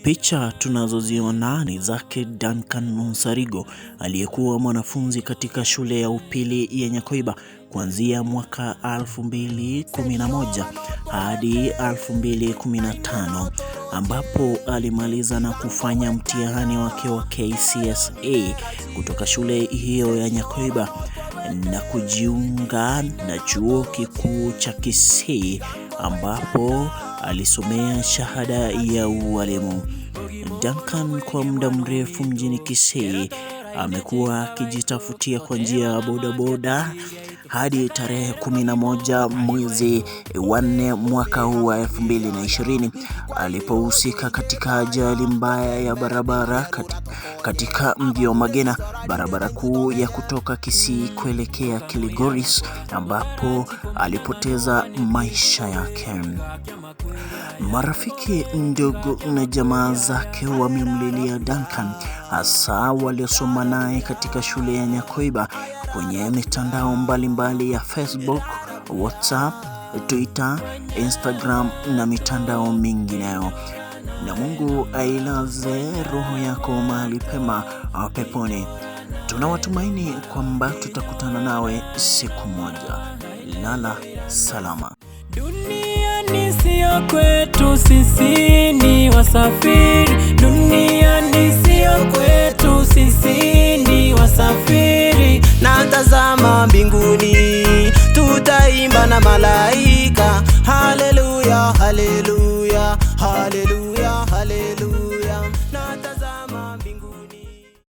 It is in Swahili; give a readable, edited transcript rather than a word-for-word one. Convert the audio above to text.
Picha tunazoziona ni zake Duncan Onsarigo aliyekuwa mwanafunzi katika shule ya upili ya Nyakoiba kuanzia mwaka 2011 hadi 2015 ambapo alimaliza na kufanya mtihani wake wa KCSE kutoka shule hiyo ya Nyakoiba na kujiunga na chuo kikuu cha Kisii ambapo alisomea shahada ya ualimu. Duncan kwa muda mrefu mjini Kisii amekuwa akijitafutia kwa njia ya bodaboda hadi tarehe 11 mwezi wa 4 mwaka huu wa 2020 alipohusika katika ajali mbaya ya barabara katika mji wa Magena, barabara kuu ya kutoka Kisii kuelekea Kilgoris, ambapo alipoteza maisha yake. Marafiki, ndugu na jamaa zake wamemlilia Duncan, hasa waliosoma naye katika shule ya Nyakoiba kwenye mitandao mbalimbali ya Facebook, WhatsApp, Twitter, Instagram na mitandao mingineyo. Na Mungu ailaze roho yako mahali pema peponi. Tunawatumaini kwamba tutakutana nawe siku moja. Lala salama. Duniani sio kwetu, sisi ni wasafiri. Duniani sio kwetu, sisi ni wasafiri. Na tazama mbinguni, tutaimba na malaika.